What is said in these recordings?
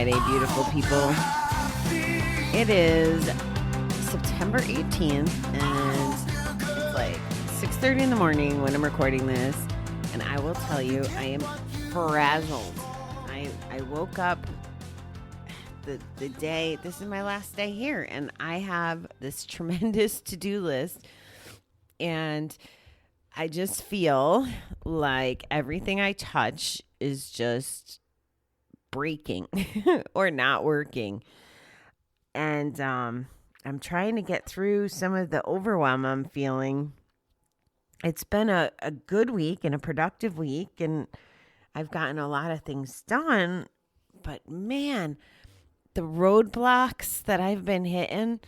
Friday, beautiful people. It is September 18th, and it's like 6:30 in the morning when I'm recording this, and I will tell you, I am frazzled. I woke up the day, this is my last day here, and I have this tremendous to-do list, and I just feel like everything I touch is just breaking or not working. And I'm trying to get through some of the overwhelm I'm feeling. It's been a good week and a productive week, and I've gotten a lot of things done. But man, the roadblocks that I've been hitting,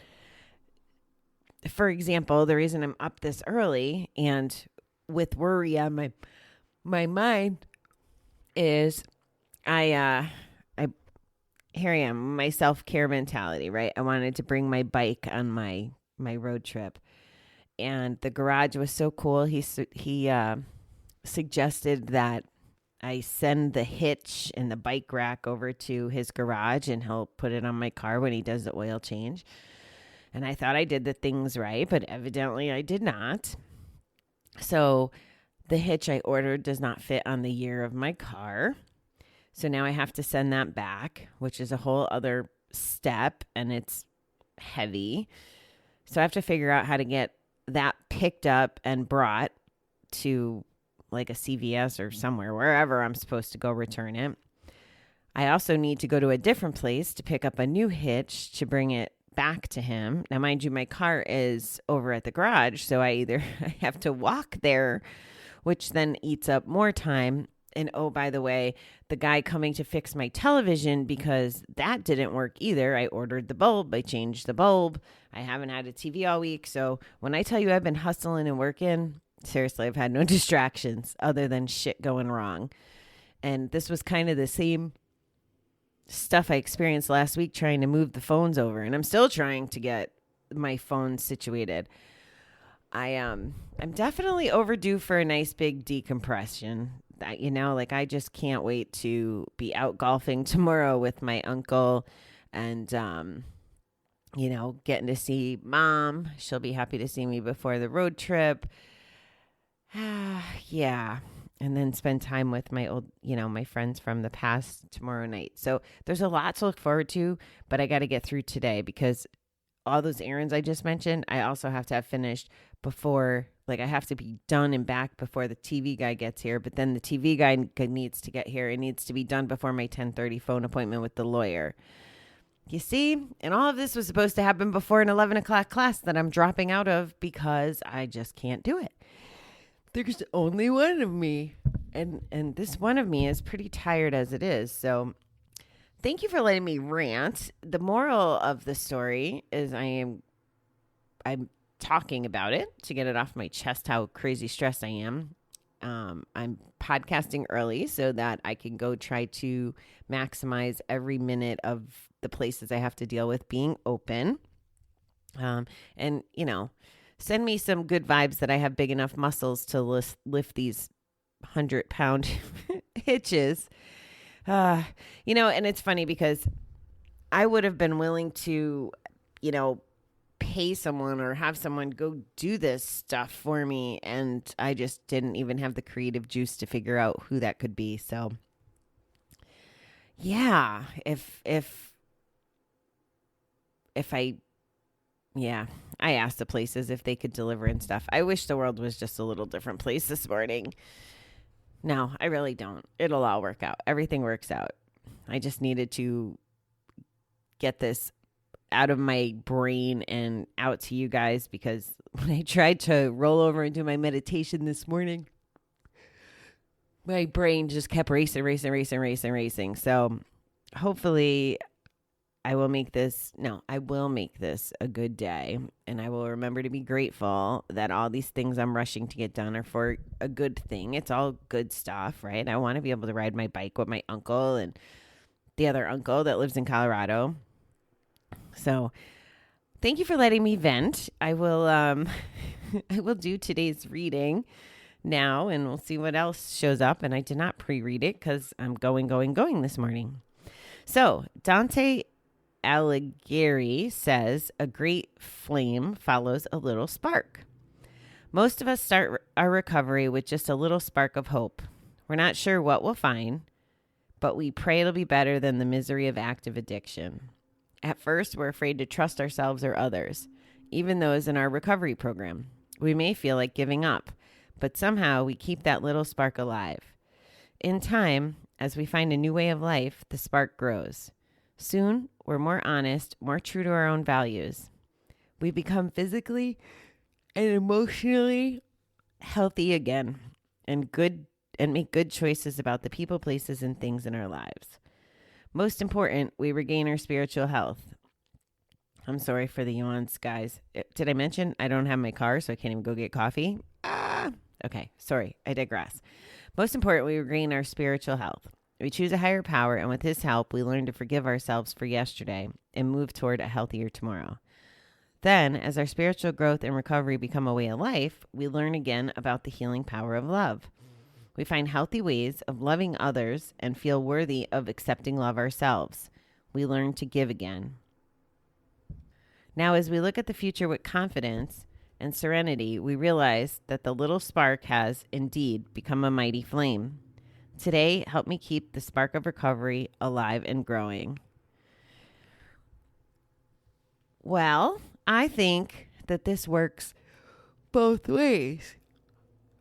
for example, the reason I'm up this early and with worry on my mind is here I am, my self-care mentality, right? I wanted to bring my bike on my road trip, and the garage was so cool. He suggested that I send the hitch and the bike rack over to his garage, and he'll put it on my car when he does the oil change. And I thought I did the things right, but evidently I did not. So the hitch I ordered does not fit on the year of my car. So now I have to send that back, which is a whole other step, and it's heavy. So I have to figure out how to get that picked up and brought to like a CVS or somewhere, wherever I'm supposed to go return it. I also need to go to a different place to pick up a new hitch to bring it back to him. Now, mind you, my car is over at the garage, so I have to walk there, which then eats up more time. And oh, by the way, the guy coming to fix my television, because that didn't work either. I ordered the bulb. I changed the bulb. I haven't had a TV all week. So when I tell you I've been hustling and working, seriously, I've had no distractions other than shit going wrong. And this was kind of the same stuff I experienced last week trying to move the phones over. And I'm still trying to get my phone situated. I'm definitely overdue for a nice big decompression. That, I just can't wait to be out golfing tomorrow with my uncle and, getting to see Mom. She'll be happy to see me before the road trip. Yeah. And then spend time with my old, my friends from the past tomorrow night. So there's a lot to look forward to, but I got to get through today because all those errands I just mentioned, I also have to have finished before, I have to be done and back before the TV guy gets here. But then the TV guy needs to get here. It needs to be done before my 10:30 phone appointment with the lawyer. You see? And all of this was supposed to happen before an 11 o'clock class that I'm dropping out of because I just can't do it. There's only one of me. And this one of me is pretty tired as it is. So thank you for letting me rant. The moral of the story is I'm talking about it to get it off my chest, how crazy stressed I am. I'm podcasting early so that I can go try to maximize every minute of the places I have to deal with being open. Send me some good vibes that I have big enough muscles to lift these 100-pound hitches. And it's funny because I would have been willing to, pay someone or have someone go do this stuff for me. And I just didn't even have the creative juice to figure out who that could be. So yeah, I asked the places if they could deliver and stuff. I wish the world was just a little different place this morning. No, I really don't. It'll all work out. Everything works out. I just needed to get this out of my brain and out to you guys, because when I tried to roll over and do my meditation this morning, my brain just kept racing. So hopefully I will make this a good day, and I will remember to be grateful that all these things I'm rushing to get done are for a good thing. It's all good stuff, right? I want to be able to ride my bike with my uncle and the other uncle that lives in Colorado. So thank you for letting me vent. I will do today's reading now, and we'll see what else shows up. And I did not pre-read it because I'm going this morning. So Dante Alighieri says a great flame follows a little spark. Most of us start our recovery with just a little spark of hope. We're not sure what we'll find, but we pray it'll be better than the misery of active addiction. At first, we're afraid to trust ourselves or others, even those in our recovery program. We may feel like giving up, but somehow we keep that little spark alive. In time, as we find a new way of life, the spark grows. Soon, we're more honest, more true to our own values. We become physically and emotionally healthy again and make good choices about the people, places, and things in our lives. Most important, we regain our spiritual health. I'm sorry for the yawns, guys. Did I mention I don't have my car, so I can't even go get coffee? Okay, sorry, I digress. Most important, we regain our spiritual health. We choose a higher power, and with his help, we learn to forgive ourselves for yesterday and move toward a healthier tomorrow. Then, as our spiritual growth and recovery become a way of life, we learn again about the healing power of love. We find healthy ways of loving others and feel worthy of accepting love ourselves. We learn to give again. Now, as we look at the future with confidence and serenity, we realize that the little spark has indeed become a mighty flame. Today, help me keep the spark of recovery alive and growing. Well, I think that this works both ways.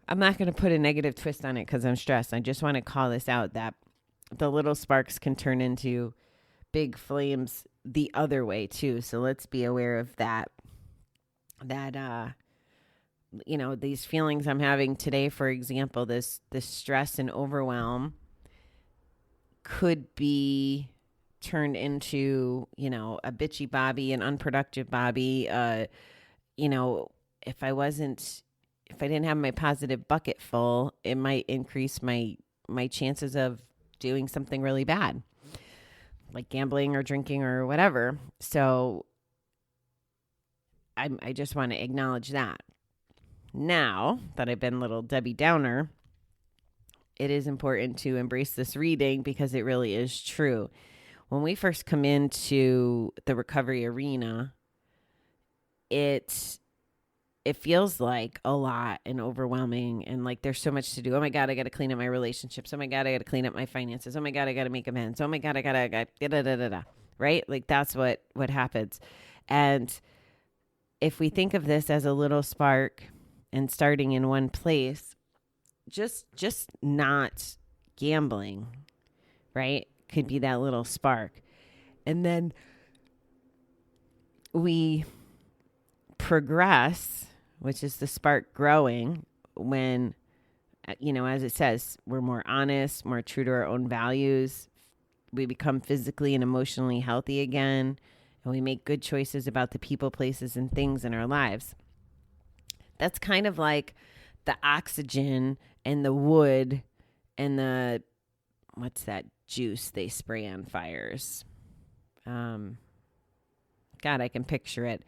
I'm not going to put a negative twist on it because I'm stressed. I just want to call this out that the little sparks can turn into big flames the other way too. So let's be aware of that. These feelings I'm having today, for example, this stress and overwhelm could be turned into, a bitchy Bobby, an unproductive Bobby. If I didn't have my positive bucket full, it might increase my chances of doing something really bad, like gambling or drinking or whatever. So I just want to acknowledge that. Now that I've been a little Debbie Downer, it is important to embrace this reading because it really is true. When we first come into the recovery arena, it feels like a lot and overwhelming and like there's so much to do. Oh my God, I got to clean up my relationships. Oh my God, I got to clean up my finances. Oh my God, I got to make amends. Oh my God, I got to, right? Like that's what happens. And if we think of this as a little spark and starting in one place, just not gambling, right? Could be that little spark. And then we progress, which is the spark growing when, as it says, we're more honest, more true to our own values. We become physically and emotionally healthy again, and we make good choices about the people, places, and things in our lives. That's kind of like the oxygen and the wood and what's that juice they spray on fires? God, I can picture it.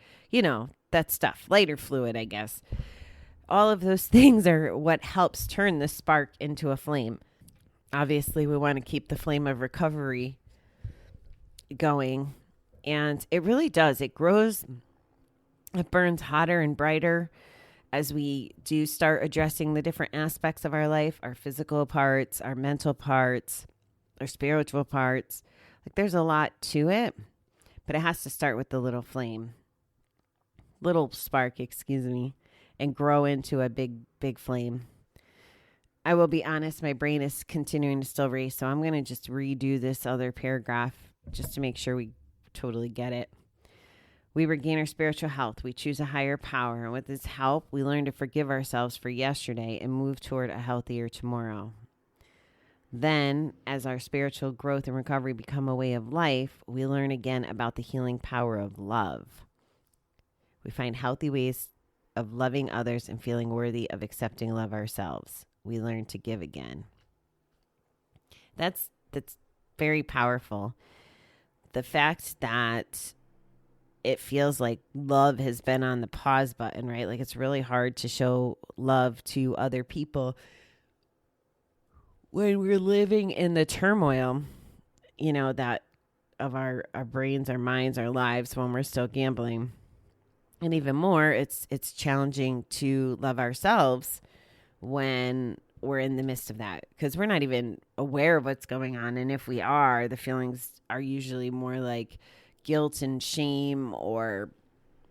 That stuff, lighter fluid, I guess. All of those things are what helps turn the spark into a flame. Obviously, we want to keep the flame of recovery going. And it really does. It grows. It burns hotter and brighter as we do start addressing the different aspects of our life, our physical parts, our mental parts, our spiritual parts. Like there's a lot to it, but it has to start with the little spark, and grow into a big, big flame. I will be honest, my brain is continuing to still race, so I'm going to just redo this other paragraph just to make sure we totally get it. We regain our spiritual health. We choose a higher power. And with his help, we learn to forgive ourselves for yesterday and move toward a healthier tomorrow. Then, as our spiritual growth and recovery become a way of life, we learn again about the healing power of love. We find healthy ways of loving others and feeling worthy of accepting love ourselves. We learn to give again. That's very powerful. The fact that it feels like love has been on the pause button, right? Like it's really hard to show love to other people when we're living in the turmoil, that of our brains, our minds, our lives when we're still gambling. And even more, it's challenging to love ourselves when we're in the midst of that, because we're not even aware of what's going on. And if we are, the feelings are usually more like guilt and shame or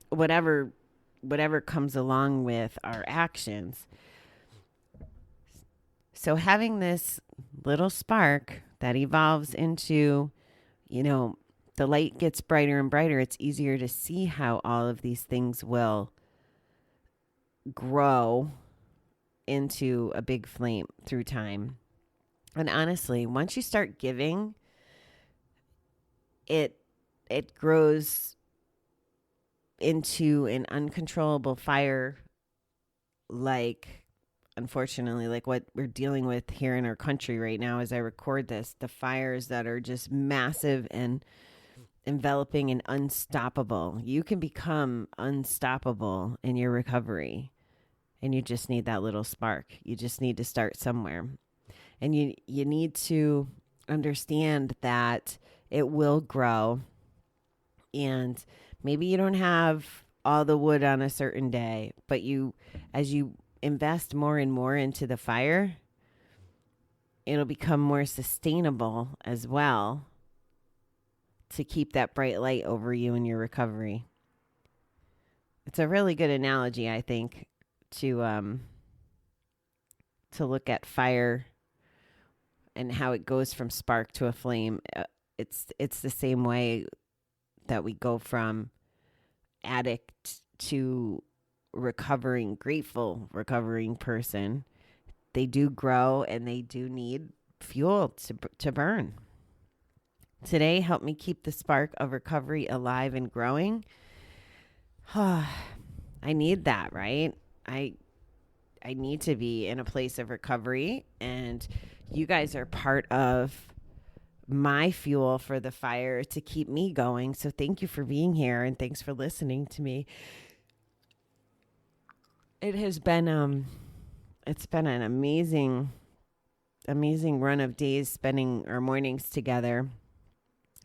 whatever comes along with our actions. So having this little spark that evolves into, the light gets brighter and brighter, it's easier to see how all of these things will grow into a big flame through time. And honestly, once you start giving, it grows into an uncontrollable fire, unfortunately, like what we're dealing with here in our country right now as I record this, the fires that are just massive and enveloping and unstoppable. You can become unstoppable in your recovery, and you just need that little spark. You just need to start somewhere. And you need to understand that it will grow, and maybe you don't have all the wood on a certain day, but as you invest more and more into the fire, it'll become more sustainable as well to keep that bright light over you in your recovery. It's a really good analogy, I think, to look at fire and how it goes from spark to a flame. It's the same way that we go from addict to grateful recovering person. They do grow, and they do need fuel to burn. Today, help me keep the spark of recovery alive and growing. I need that, right? I need to be in a place of recovery, and you guys are part of my fuel for the fire to keep me going. So thank you for being here, and thanks for listening to me. It has been it's been an amazing run of days spending our mornings together,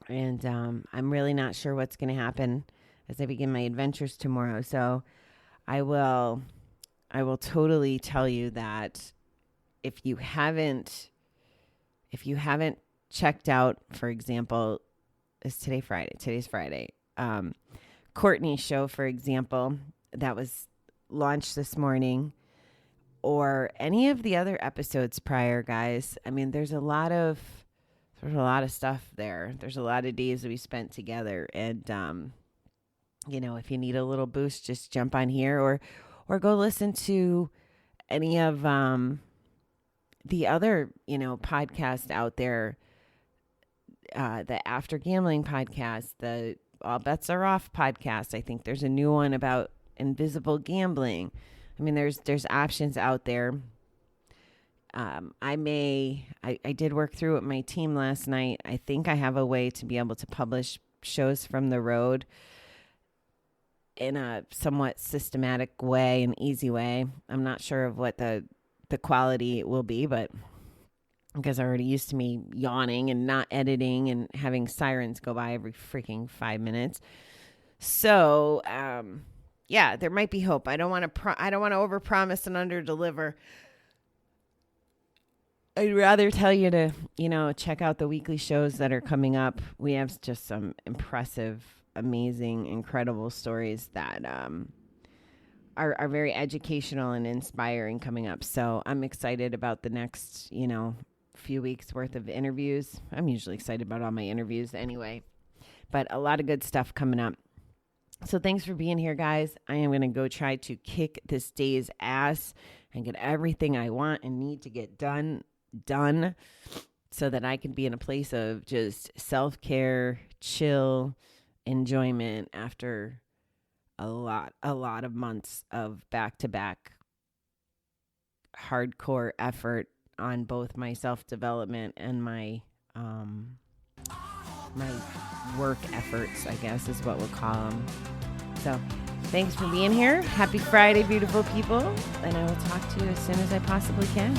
and I'm really not sure what's going to happen as I begin my adventures tomorrow. So I will totally tell you that if you haven't checked out, for example, today's Friday, Courtney's show, for example, that was launched this morning, or any of the other episodes prior, guys. I mean, there's a lot of stuff there. There's a lot of days that we spent together, and if you need a little boost, just jump on here or go listen to any of the other podcasts out there. The After Gambling podcast, the All Bets Are Off podcast. I think there's a new one about invisible gambling. I mean, there's options out there. I did work through with my team last night. I think I have a way to be able to publish shows from the road in a somewhat systematic way, an easy way. I'm not sure of what the quality will be, but because I already used to me yawning and not editing and having sirens go by every freaking 5 minutes. So, yeah, there might be hope. I don't want to overpromise and underdeliver. I'd rather tell you to, check out the weekly shows that are coming up. We have just some impressive, amazing, incredible stories that are very educational and inspiring coming up. So I'm excited about the next, few weeks worth of interviews. I'm usually excited about all my interviews anyway, but a lot of good stuff coming up. So thanks for being here, guys. I am going to go try to kick this day's ass and get everything I want and need to get done so that I can be in a place of just self-care, chill, enjoyment after a lot of months of back-to-back hardcore effort on both my self-development and my work efforts, I guess is what we'll call them. So thanks for being here. Happy Friday, beautiful people. And I will talk to you as soon as I possibly can.